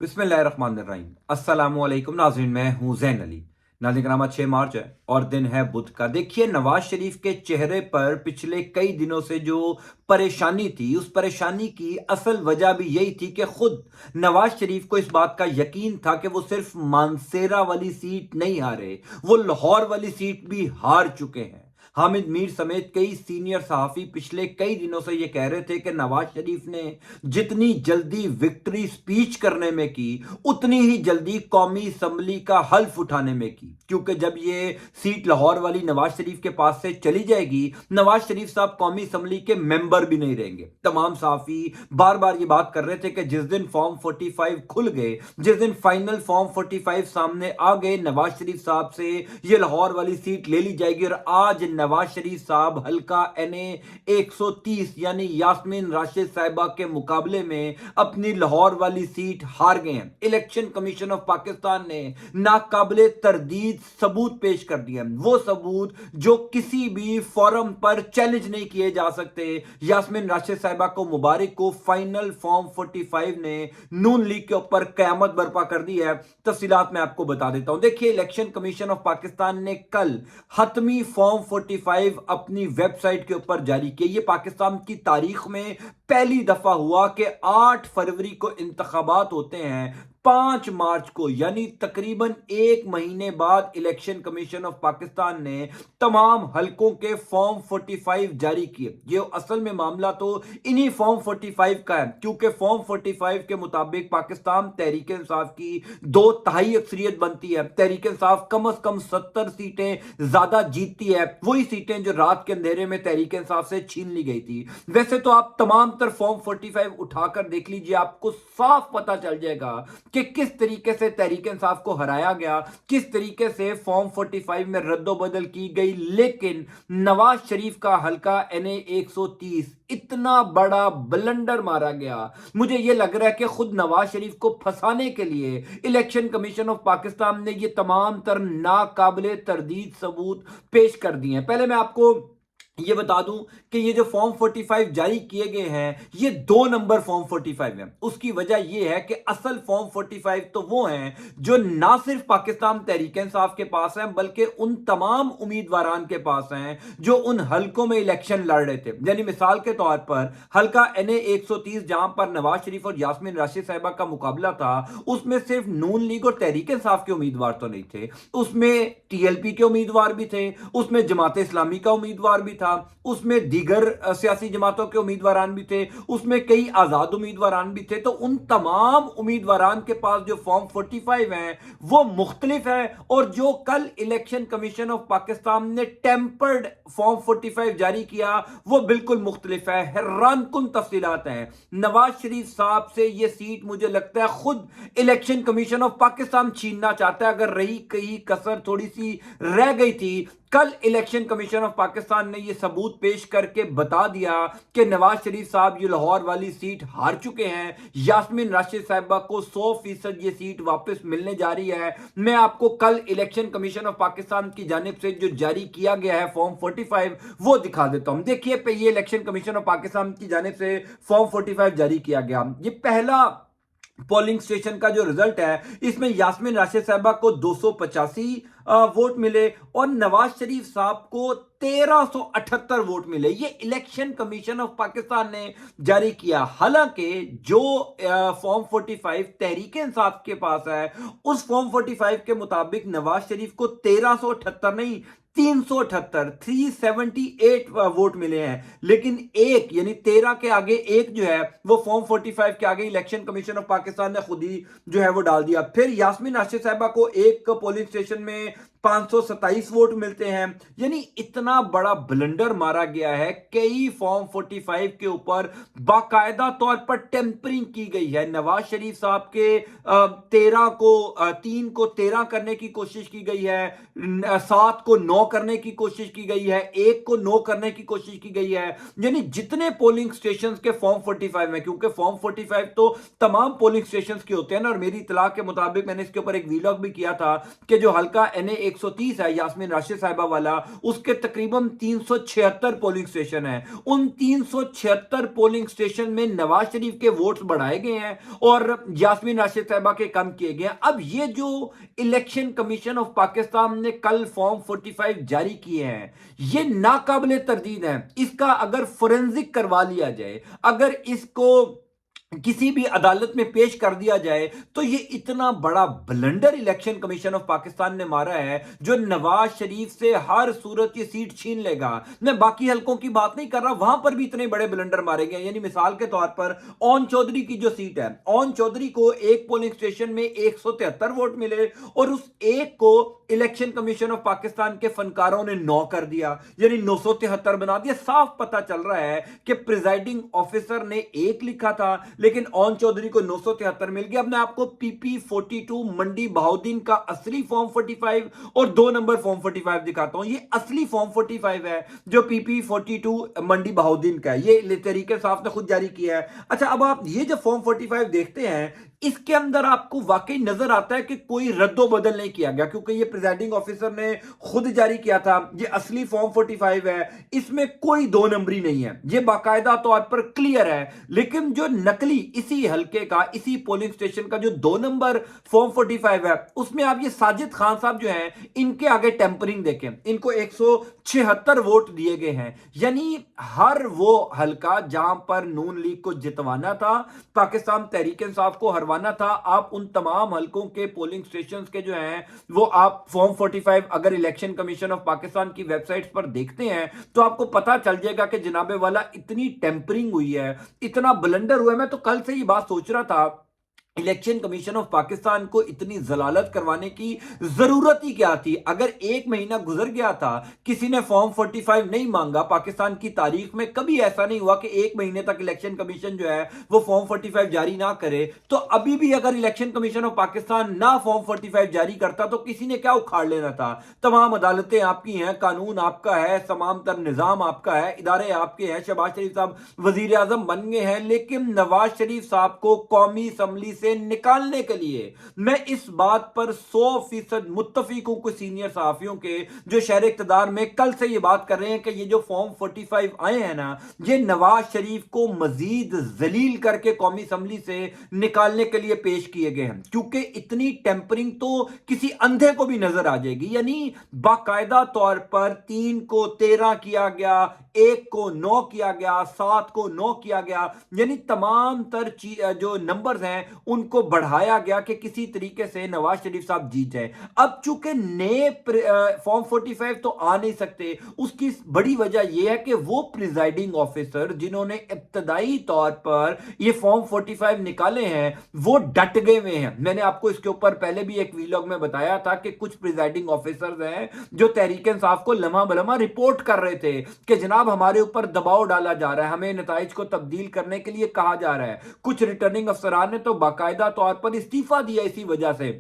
बिस्मिल्लाहिर्रहमानिर्रहीम। अस्सलामु अलैकुम नाज़रीन, मैं हूं ज़ैन अली। नाज़रीन कराम, 6 मार्च है और दिन है बुध का। देखिए, नवाज शरीफ के चेहरे पर पिछले कई दिनों से जो परेशानी थी, उस परेशानी की असल वजह भी यही थी कि खुद नवाज शरीफ को इस बात का यकीन था कि वो सिर्फ मानसेरा वाली सीट नहीं हारे, वो लाहौर वाली सीट भी हार चुके हैं। हामिद मीर समेत कई सीनियर सहाफी पिछले कई दिनों से ये कह रहे थे कि नवाज शरीफ ने जितनी जल्दी विक्ट्री स्पीच करने में की, उतनी ही जल्दी कौमी असम्बली का हल्फ उठाने में की, क्योंकि जब ये सीट लाहौर वाली नवाज शरीफ के पास से चली जाएगी, नवाज शरीफ साहब कौमी असम्बली के मेंबर भी नहीं रहेंगे। तमाम सहाफी बार बार ये बात कर रहे थे कि जिस दिन फॉर्म 45 खुल गए, जिस दिन फाइनल फॉर्म 45 सामने आ गए, नवाज शरीफ साहब से ये लाहौर वाली सीट ले ली जाएगी। और आज नवाज शरीफ साहब हल्का NA 130 यानी यास्मीन राशिद साहिबा के मुकाबले में अपनी लाहौर वाली सीट हार गए हैं। इलेक्शन कमीशन ऑफ पाकिस्तान ने नाकाबिले तरदीद सबूत पेश कर दिए, वो सबूत जो किसी भी फोरम पर चैलेंज नहीं किए जा सकते। यास्मीन राशिद साहिबा को मुबारक को, फाइनल फॉर्म 45 ने नून लीग के ऊपर कयामत बर्पा कर दी है। तफसीलात मैं आपको बता देता हूं। देखिए, इलेक्शन कमीशन ऑफ पाकिस्तान ने कल हतमी फॉर्म 45 अपनी वेबसाइट के ऊपर जारी किया। ये पाकिस्तान की तारीख में पहली दफा हुआ कि 8 फरवरी को इंतखाबात होते हैं, 5 मार्च को यानी तकरीबन एक महीने बाद इलेक्शन कमीशन ऑफ पाकिस्तान ने तमाम हलकों के फॉर्म 45 जारी किए। ये असल में मामला तो इन्हीं फॉर्म 45 का है, क्योंकि फॉर्म 45 के मुताबिक पाकिस्तान तहरीक इंसाफ की 2/3 अक्सरियत बनती है। तहरीक इंसाफ कम से कम 70 सीटें ज्यादा जीतती है, वही सीटें जो रात के अंधेरे में तहरीक इंसाफ से छीन ली गई थी। वैसे तो आप तमाम तर फॉर्म 45 उठाकर देख लीजिए, आपको साफ पता चल जाएगा कि किस तरीके से तहरीक इंसाफ को हराया गया, किस तरीके से फॉर्म 45 में रद्दोबदल की गई। लेकिन नवाज शरीफ का हल्का NA 130 इतना बड़ा ब्लंडर मारा गया, मुझे यह लग रहा है कि खुद नवाज शरीफ को फंसाने के लिए इलेक्शन कमीशन ऑफ पाकिस्तान ने यह तमाम तर नाकाबिले तरदीद सबूत पेश कर दिए हैं। पहले मैं आपको ये बता दूं कि ये जो फॉर्म 45 जारी किए गए हैं, ये 2 नंबर फॉर्म 45 है। उसकी वजह ये है कि असल फॉर्म 45 तो वो हैं जो ना सिर्फ पाकिस्तान तहरीक इंसाफ के पास हैं, बल्कि उन तमाम उम्मीदवारान के पास हैं जो उन हलकों में इलेक्शन लड़ रहे थे। यानी मिसाल के तौर पर हल्का NA 130 जहां पर नवाज शरीफ और यास्मीन राशिद साहिबा का मुकाबला था, उसमें सिर्फ नून लीग और तहरीक इंसाफ के उम्मीदवार तो नहीं थे, उसमें TLP के उम्मीदवार भी थे, उसमें जमात इस्लामी का उम्मीदवार भी था, उसमें दीगर सियासी जमातों के उम्मीदवारान भी थे, उसमें कई आजाद उम्मीदवारान भी थे। तो उन तमाम उम्मीदवारान के पास जो फॉर्म 45 हैं वो मुख्तलिफ है, और जो कल इलेक्शन कमीशन ऑफ पाकिस्तान ने टेम्पर्ड फॉर्म 45 जारी किया वो बिल्कुल मुख्तलिफ है। हैरान कुन तफसीलात हैं। नवाज शरीफ साहब से ये सीट मुझे लगता है खुद इलेक्शन कमीशन ऑफ पाकिस्तान छीनना चाहता है। अगर रही कहीं कसर थोड़ी सी रह गई थी, कल इलेक्शन कमीशन ऑफ पाकिस्तान ने यह सबूत पेश करके बता दिया कि नवाज शरीफ साहब ये लाहौर वाली सीट हार चुके हैं। यास्मीन राशिद साहिबा को 100% ये सीट वापस मिलने जा रही है। मैं आपको कल इलेक्शन कमीशन ऑफ पाकिस्तान की जानिब से जो जारी किया गया है फॉर्म 45 वो दिखा देता हूं। देखिए पे ये इलेक्शन कमीशन ऑफ पाकिस्तान की जानिब से फॉर्म 45 जारी किया गया। ये पहला पोलिंग स्टेशन का जो रिजल्ट है, इसमें यास्मीन राशिद साहिबा को 285 वोट मिले और नवाज शरीफ साहब को 1378 वोट मिले। ये इलेक्शन कमीशन ऑफ पाकिस्तान ने जारी किया। हालांकि जो फॉर्म 45 तहरीक इंसाफ के पास है, उस फॉर्म 45 के मुताबिक नवाज शरीफ को 1378 नहीं 378 वोट मिले हैं। लेकिन एक यानी 13 के आगे एक जो है वो फॉर्म 45 के आगे इलेक्शन कमीशन ऑफ पाकिस्तान ने खुद ही जो है वो डाल दिया। फिर यास्मीन राशिद साहिबा को एक पोलिंग स्टेशन में 527 वोट मिलते हैं। यानी इतना बड़ा ब्लंडर मारा गया है। कई फॉर्म 45 के ऊपर बाकायदा तौर पर टेम्परिंग की गई है। नवाज शरीफ साहब के 3 को 13 करने की कोशिश की गई है, 7 को 9 9 करने की कोशिश की गई है, एक को 9 करने की कोशिश की गई है। यानी जितने पोलिंग स्टेशंस के फॉर्म 45 में, क्योंकि फॉर्म 45 तो तमाम पोलिंग स्टेशंस के होते हैं ना, और मेरी इतला के मुताबिक मैंने इसके ऊपर एक वीलॉग भी किया था कि जो हल्का NA 130 है यास्मीन राशिद साहिबा वाला, उसके तकरीबन 376 पोलिंग स्टेशन है। उन 376 पोलिंग स्टेशन में नवाज शरीफ के वोट्स बढ़ाए गए हैं और यास्मीन राशिद साहिबा के कम किए गए हैं। अब ये जो इलेक्शन कमीशन ऑफ पाकिस्तान ने कल फॉर्म 45 जारी किए हैं, ये नाकाबिले तरदीद है। इसका अगर फोरेंसिक करवा लिया जाए, अगर इसको किसी भी अदालत में पेश कर दिया जाए, तो ये इतना बड़ा blunder election commission of Pakistan ने मारा है, जो नवाज शरीफ से हर सूरत ये सीट छीन लेगा। मैं बाकी हलकों की बात नहीं कर रहा, वहां पर भी इतने बड़े ब्लंडर मारे गए। यानी मिसाल के तौर पर ओन चौधरी की जो सीट है, ओन चौधरी को एक पोलिंग स्टेशन में 173 वोट मिले और उस एक को इलेक्शन कमीशन ऑफ पाकिस्तान के फनकारों ने 9 कर दिया, यानी 973 बना दिया। साफ पता चल रहा है कि प्रिजाइडिंग ऑफिसर ने एक लिखा था, लेकिन ओन चौधरी को 973 मिल गया। अब मैं आपको PP 42 मंडी बहाउद्दीन का असली फॉर्म 45 और 2 नंबर फॉर्म 45 दिखाता हूं। ये असली फॉर्म 45 है जो PP 42 मंडी बहाउद्दीन का है, ये तरीके साफ ने खुद जारी किया है। अच्छा, अब आप ये जो फॉर्म 45 देखते हैं, इसके अंदर आपको वाकई नजर आता है कि कोई रद्दो बदल नहीं किया गया, क्योंकि ये प्रिजाइडिंग ऑफिसर ने खुद जारी किया था। ये असली फॉर्म 45 है, इसमें कोई 2 नंबरी नहीं है, ये बाकायदा तौर पर क्लियर है। लेकिन जो नकली इसी हलके का, इसी पोलिंग स्टेशन का जो 2 नंबर फॉर्म 45 है, उसमें आप ये साजिद खान साहब जो हैं, इनके आगे टेम्परिंग देखें, इनको 176 वोट दिए गए हैं। यानी हर वो हलका जहां पर नून लीग को जितवाना था, पाकिस्तान तहरीक इंसाफ को हरवाना था, आप उन तमाम हलकों के पोलिंग स्टेशंस के जो हैं वो आप फॉर्म 45 अगर इलेक्शन कमीशन ऑफ पाकिस्तान की वेबसाइट्स पर देखते हैं तो आपको पता चल जाएगा कि जनाबे वाला इतनी टेम्परिंग हुई है, इतना ब्लंडर हुआ है। मैं तो कल से ये बात सोच रहा था, इलेक्शन कमीशन ऑफ पाकिस्तान को इतनी जलालत करवाने की जरूरत ही क्या थी? अगर 1 महीना गुजर गया था, किसी ने फॉर्म 45 नहीं मांगा, पाकिस्तान की तारीख में कभी ऐसा नहीं हुआ कि 1 महीने तक इलेक्शन कमीशन जो है वो फॉर्म 45 जारी ना करे, तो अभी भी अगर इलेक्शन कमीशन ऑफ पाकिस्तान ना फॉर्म 45 जारी करता तो किसी ने क्या उखाड़ लेना था? तमाम अदालतें आपकी हैं, कानून आपका है, तमाम तर निजाम आपका है, इदारे आपके हैं, शहबाज शरीफ साहब वजीर आजम बन गए हैं, लेकिन नवाज शरीफ साहब को कौमी असम्बली से निकालने के लिए मैं इस बात पर 100% मुत्तफिक हूं कुछ सीनियर सहाफियों के, जो शहर इक़्तिदार में कल से ये बात कर रहे हैं कि ये जो फॉर्म 45 आए हैं ना, ये नवाज शरीफ को मजीद जलील करके कौमी असम्बली से निकालने के लिए पेश किए गए हैं, क्योंकि इतनी टेम्परिंग तो किसी अंधे को भी नजर आ जाएगी। यानी बाकायदा तौर पर 3 को 13 किया गया, 1 को 9 किया गया, 7 को 9 किया गया, यानी तमाम तर जो नंबर्स हैं उनको बढ़ाया गया कि किसी तरीके से नवाज शरीफ साहब जीत जाए। अब चूंकि नए फॉर्म 45 तो आ नहीं सकते, उसकी बड़ी वजह यह है कि वो प्रिजाइडिंग ऑफिसर जिन्होंने इब्तदाई तौर पर ये फॉर्म 45 निकाले हैं वो डट गए हुए हैं। मैंने आपको इसके ऊपर पहले भी एक वीलॉग में बताया था कि कुछ प्रिजाइडिंग ऑफिसर्स हैं जो तहरीक इंसाफ को लम्हा बलमा रिपोर्ट कर रहे थे कि जनाब हमारे ऊपर दबाव डाला जा रहा है, हमें नताइज को तब्दील करने के लिए कहा जा रहा है। कुछ रिटर्निंग अफसरान ने तो बाकायदा तौर पर इस्तीफा दिया इसी वजह से।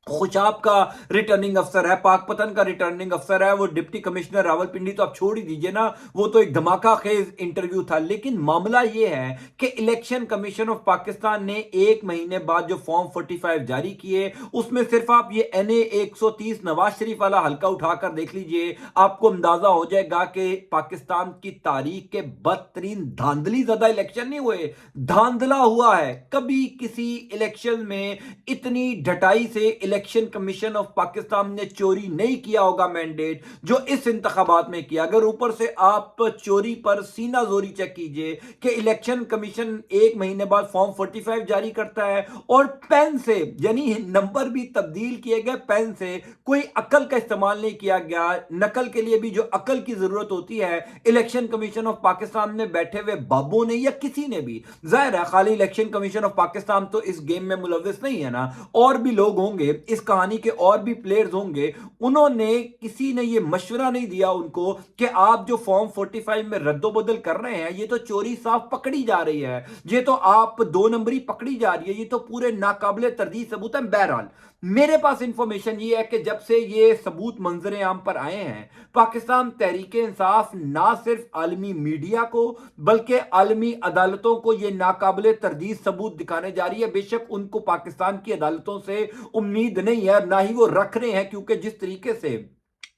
खुशाब का रिटर्निंग अफसर है, पाकपतन का रिटर्निंग अफसर है, वो डिप्टी कमिश्नर रावलपिंडी तो आप छोड़ ही दीजिए ना, वो तो एक धमाका खेज इंटरव्यू था। लेकिन मामला ये है कि इलेक्शन कमीशन ऑफ पाकिस्तान ने 1 महीने बाद जो फॉर्म 45 जारी किए, उसमें सिर्फ आप ये NA 130 नवाज शरीफ वाला हल्का उठाकर देख लीजिए, आपको अंदाजा हो जाएगा कि पाकिस्तान की तारीख के बदतरीन धांधली ज़्यादा इलेक्शन नहीं हुए, धांधला हुआ है। कभी किसी इलेक्शन में इतनी ढटाई से इलेक्शन कमीशन ऑफ पाकिस्तान ने चोरी नहीं किया होगा मैंडेट जो इस इंतखाबात में किया। अगर ऊपर से आप चोरी पर सीना जोरी चेक कीजिए कि इलेक्शन कमीशन 1 महीने बाद फॉर्म 45 जारी करता है और पेन से, यानी नंबर भी तब्दील किए गए पेन से, कोई अकल का इस्तेमाल नहीं किया गया। नकल के लिए भी जो अकल की जरूरत होती है इलेक्शन कमीशन ऑफ पाकिस्तान में बैठे हुए बाबू ने या किसी ने भी, जाहिर है खाली इलेक्शन कमीशन ऑफ पाकिस्तान तो इस गेम में मुलविस नहीं है ना, और भी लोग होंगे इस कहानी के और भी प्लेयर्स होंगे, उन्होंने किसी ने ये मशवरा नहीं दिया उनको कि आप जो फॉर्म 45 में रद्दोबदल कर रहे हैं, ये तो चोरी साफ पकड़ी जा रही है, ये तो आप 2 नंबरी पकड़ी जा रही है, ये तो पूरे नाकाबिले तरदीद सबूत है। बहरहाल मेरे पास इंफॉर्मेशन ये है कि जब से ये सबूत मंजरे आम पर आए हैं, पाकिस्तान तहरीके इंसाफ ना सिर्फ आलमी मीडिया को बल्कि आलमी अदालतों को ये नाकाबिले तरदीद सबूत दिखाने जा रही है। बेशक उनको पाकिस्तान की अदालतों से उम्मीद नहीं है, ना ही वो रख रहे हैं, क्योंकि जिस तरीके से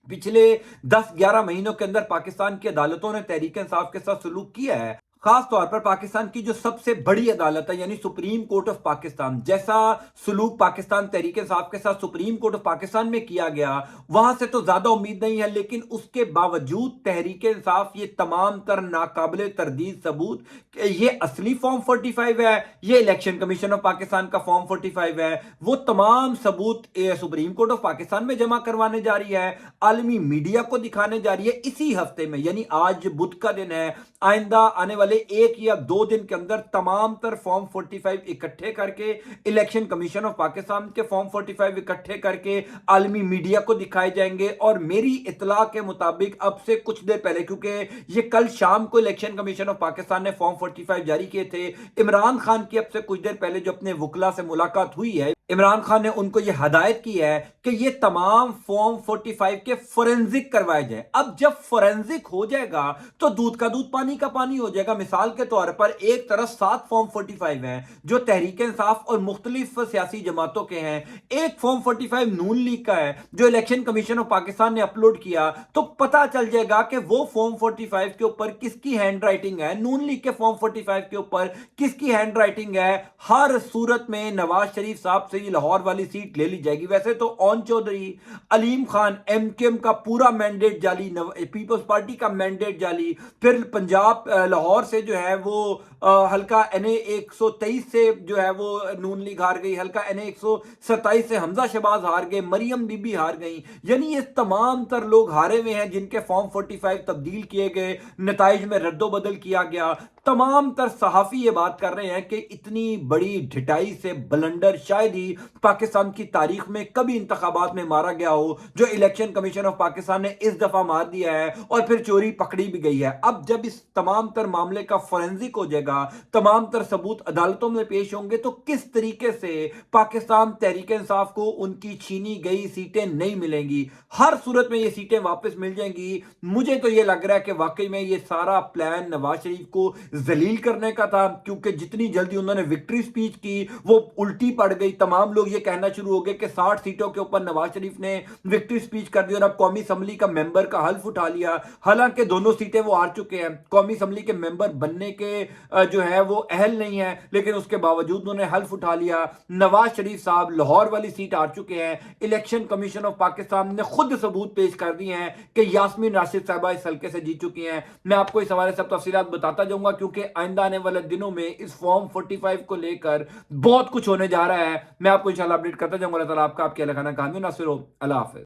पिछले 10-11 महीनों के अंदर पाकिस्तान की अदालतों ने तहरीक इंसाफ के साथ सलूक किया है, खास तौर पर पाकिस्तान की जो सबसे बड़ी अदालत है यानी सुप्रीम कोर्ट ऑफ पाकिस्तान, जैसा सलूक पाकिस्तान तहरीक इंसाफ के साथ सुप्रीम कोर्ट ऑफ पाकिस्तान में किया गया, वहां से तो ज्यादा उम्मीद नहीं है। लेकिन उसके बावजूद तहरीक इंसाफ ये तमाम तर नाकाबिले तरदीद सबूत, ये असली फॉर्म 45 है, ये इलेक्शन कमीशन ऑफ पाकिस्तान का फॉर्म 45 है, वो तमाम सबूत सुप्रीम कोर्ट ऑफ पाकिस्तान में जमा करवाने जा रही है, आलमी मीडिया को दिखाने जा रही है इसी हफ्ते में, यानी आज बुध का दिन है। आइंदा आने वाले 1 या 2 दिन के अंदर तमाम तर फॉर्म 45 इकट्ठे करके, इलेक्शन कमीशन ऑफ पाकिस्तान के फॉर्म 45 इकट्ठे करके आलमी मीडिया को दिखाए जाएंगे। और मेरी इतला के मुताबिक अब से कुछ देर पहले, क्योंकि ये कल शाम को इलेक्शन कमीशन ऑफ पाकिस्तान ने फॉर्म 45 जारी किए थे, इमरान खान की अब से कुछ देर पहले जो अपने वकला से मुलाकात हुई है, इमरान खान ने उनको यह हदायत की है कि ये तमाम फॉर्म 45 के फोरेंसिक करवाए जाए। अब जब फोरेंसिक हो जाएगा तो दूध का दूध पानी का पानी हो जाएगा। मिसाल के तौर पर एक तरफ 7 फॉर्म 45 हैं जो तहरीक इंसाफ और मुख्तलिफ सियासी जमातों के हैं, एक फॉर्म 45 नून लीग का है जो इलेक्शन कमीशन ऑफ पाकिस्तान ने अपलोड किया, तो पता चल जाएगा कि वो फॉर्म 45 के ऊपर किसकी हैंड राइटिंग है, नून लीग के फॉर्म 45 के ऊपर किसकी हैंड राइटिंग है। हर सूरत में नवाज शरीफ साहब से लाहौर वाली सीट ले ली जाएगी। वैसे तो ओन चौधरी, अलीम खान, एमकेएम का पूरा मैंडेट जाली, पीपल्स पार्टी का मैंडेट जाली, फिर पंजाब लाहौर से जो है वो हल्का NA 123 से जो है वो नून लीग हार गई, हल्का NA 127 से हमजा शहबाज हार गए, मरियम बीबी हार गई, यानी ये तमाम तर लोग हारे हुए हैं जिनके फॉर्म 45 तब्दील किए गए, नताइज में रद्दोबदल किया गया। तमाम तर सहाफी ये बात कर रहे हैं कि इतनी बड़ी ढिठाई से बलंडर शायद ही पाकिस्तान की तारीख में कभी इंतखाबात में मारा गया हो, जो इलेक्शन कमीशन ऑफ पाकिस्तान ने इस दफा मार दिया है और फिर चोरी पकड़ी भी गई है। अब जब इस तमाम तर मामले का फोरेंसिक हो जाएगा, तमाम तर सबूत अदालतों में पेश होंगे, तो किस तरीके से पाकिस्तान तहरीक इंसाफ को उनकी छीनी गई सीटें नहीं मिलेंगी। हर सूरत में ये सीटें वापस मिल जाएंगी। मुझे तो ये लग रहा है कि वाकई में ये सारा प्लान नवाज शरीफ को जलील करने का था, क्योंकि जितनी जल्दी उन्होंने विक्ट्री स्पीच की वो उल्टी पड़ गई। तमाम लोग ये कहना शुरू हो गए कि 60 सीटों के ऊपर नवाज शरीफ ने विक्ट्री स्पीच कर दी और अब कौमी असम्बली का मेंबर का हल्फ उठा लिया। हालांकि दोनों सीटें वो हार चुके हैं, कौमी असम्बली के मेंबर बनने के जो है वो अहल नहीं है, लेकिन उसके बावजूद उन्होंने हल्फ उठा लिया। नवाज शरीफ साहब लाहौर वाली सीट हार चुके हैं। इलेक्शन कमीशन ऑफ पाकिस्तान ने खुद सबूत पेश कर दिए हैं कि यास्मीन राशिद साहबा इस हल्के से जीत चुकी हैं। मैं आपको इस हवाले से सब तफसीलात बताता जाऊंगा, क्योंकि आइंदा आने वाले दिनों में इस फॉर्म 45 को लेकर बहुत कुछ होने जा रहा है। मैं आपको इंशाल्लाह अपडेट करता जाऊंगा। अल्लाह ताला आपका आपके खाना कामयाब नासिर हो। अल्लाह हाफिज।